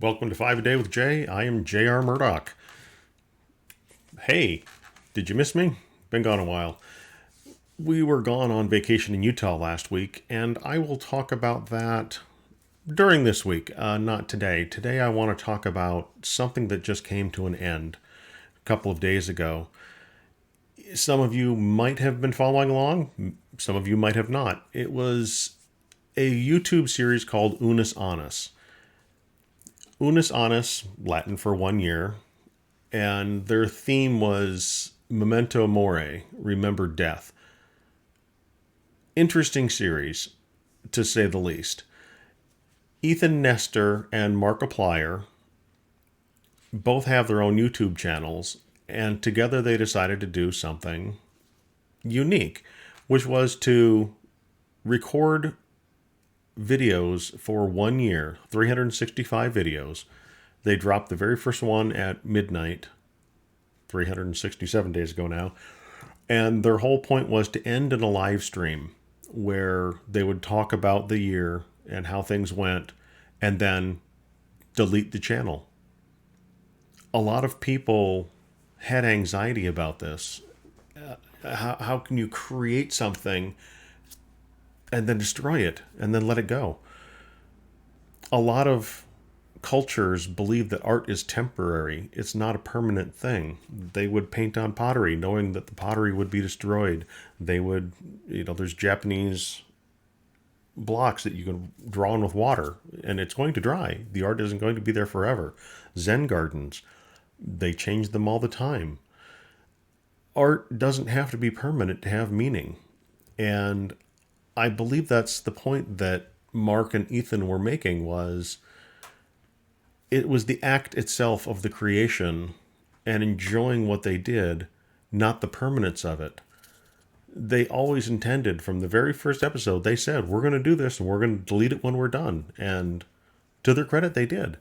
Welcome to 5 a Day with Jay. I am J.R. Murdoch. Hey, did you miss me? Been gone a while. We were gone on vacation in Utah last week, and I will talk about that during this week, not today. Today I want to talk about something that just came to an end a couple of days ago. Some of you might have been following along, some of you might have not. It was a YouTube series called Unus Annus. Unus Annus, Latin for 1 year, and their theme was Memento Mori, remember death. Interesting series, to say the least. Ethan Nestor and Markiplier both have their own YouTube channels, and together they decided to do something unique, which was to record videos for 1 year, 365 videos. They dropped the very first one at midnight, 367 days ago now. And their whole point was to end in a live stream where they would talk about the year and how things went and then delete the channel. A lot of people had anxiety about this. How can you create something and then destroy it and then let it go? A lot of cultures believe that art is temporary. It's not a permanent thing. They would paint on pottery knowing that the pottery would be destroyed. They would, there's Japanese blocks that you can draw on with water and it's going to dry. The art isn't going to be there forever. Zen gardens, they change them all the time. Art doesn't have to be permanent to have meaning. And I believe that's the point that Mark and Ethan were making. Was it was the act itself of the creation and enjoying what they did, not the permanence of it. They always intended from the very first episode, they said, we're going to do this and we're going to delete it when we're done. And to their credit, they did.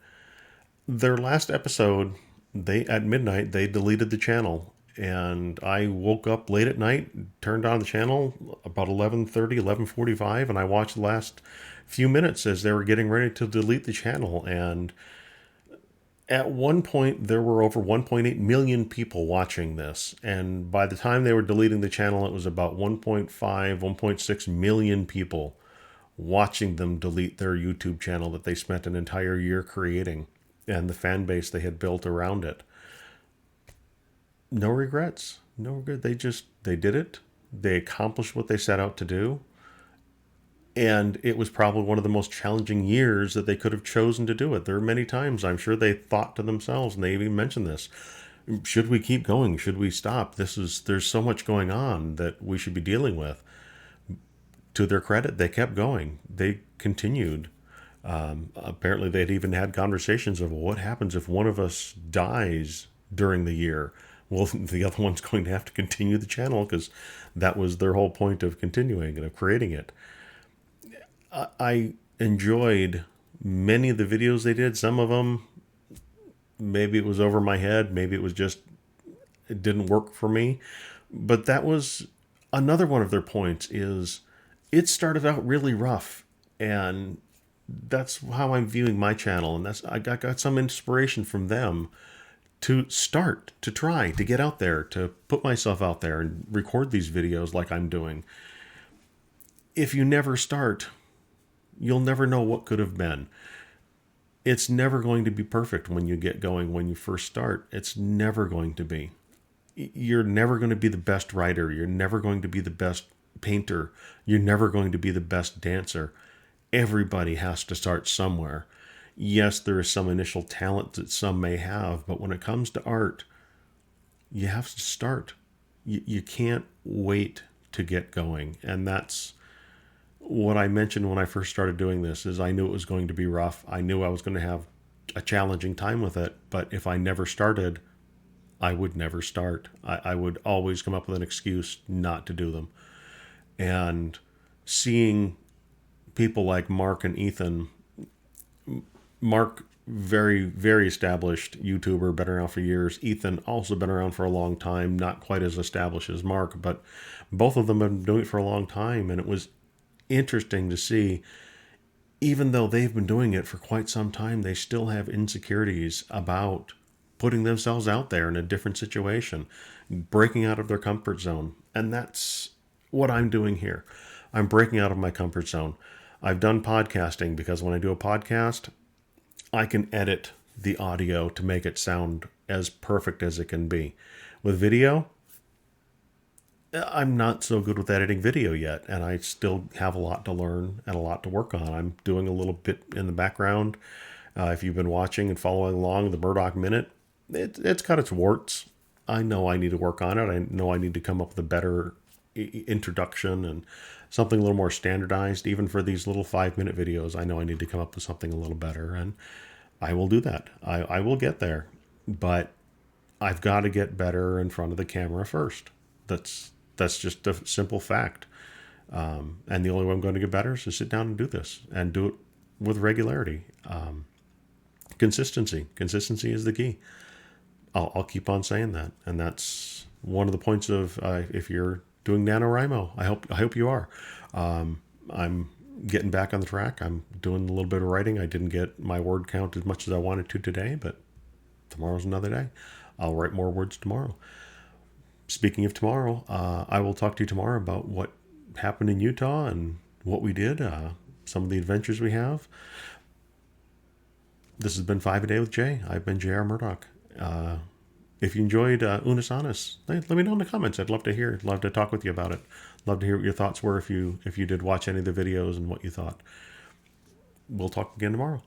Their last episode, at midnight, they deleted the channel. And I woke up late at night, turned on the channel about 11:30, 11:45, and I watched the last few minutes as they were getting ready to delete the channel. And at one point, there were over 1.8 million people watching this. And by the time they were deleting the channel, it was about 1.5, 1.6 million people watching them delete their YouTube channel that they spent an entire year creating and the fan base they had built around it. No regrets. No regret. They did it. They accomplished what they set out to do. And it was probably one of the most challenging years that they could have chosen to do it. There are many times I'm sure they thought to themselves, and they even mentioned this, should we keep going? Should we stop? There's so much going on that we should be dealing with. To their credit, they kept going. They continued. Apparently they'd even had conversations of what happens if one of us dies during the year. Well, the other one's going to have to continue the channel because that was their whole point of continuing and of creating it. I enjoyed many of the videos they did. Some of them, maybe it was over my head. Maybe it was just, it didn't work for me. But that was another one of their points is it started out really rough. And that's how I'm viewing my channel. And I got some inspiration from them to start, to try, to get out there, to put myself out there and record these videos like I'm doing. If you never start, you'll never know what could have been. It's never going to be perfect when you get going, when you first start. It's never going to be. You're never going to be the best writer. You're never going to be the best painter. You're never going to be the best dancer. Everybody has to start somewhere. Yes, there is some initial talent that some may have, but when it comes to art, you have to start. You can't wait to get going. And that's what I mentioned when I first started doing this, is I knew it was going to be rough. I knew I was going to have a challenging time with it, but if I never started, I would never start. I would always come up with an excuse not to do them. And seeing people like Mark and Ethan, Mark, very, very established YouTuber, been around for years. Ethan, also been around for a long time, not quite as established as Mark, but both of them have been doing it for a long time. And it was interesting to see even though they've been doing it for quite some time, they still have insecurities about putting themselves out there in a different situation, breaking out of their comfort zone. And that's what I'm doing here. I'm breaking out of my comfort zone. I've done podcasting because when I do a podcast, I can edit the audio to make it sound as perfect as it can be. With video, I'm not so good with editing video yet, and I still have a lot to learn and a lot to work on. I'm doing a little bit in the background. If you've been watching and following along, the Murdoch Minute, it's got its warts. I know I need to work on it. I know I need to come up with a better introduction and something a little more standardized. Even for these little 5-minute videos, I know I need to come up with something a little better, and I will do that. I will get there, but I've got to get better in front of the camera first. That's just a simple fact. And the only way I'm going to get better is to sit down and do this and do it with regularity. Consistency is the key. I'll keep on saying that, and that's one of the points of if you're doing NaNoWriMo, I hope you are. I'm getting back on the track. I'm doing a little bit of writing. I didn't get my word count as much as I wanted to today, but tomorrow's another day. I'll write more words tomorrow. Speaking of tomorrow, I will talk to you tomorrow about what happened in Utah and what we did, some of the adventures we have. This has been 5 a Day with Jay. I've been J.R. Murdoch. If you enjoyed Unus Annus, let me know in the comments. I'd love to hear. Love to talk with you about it. Love to hear what your thoughts were if you did watch any of the videos and what you thought. We'll talk again tomorrow.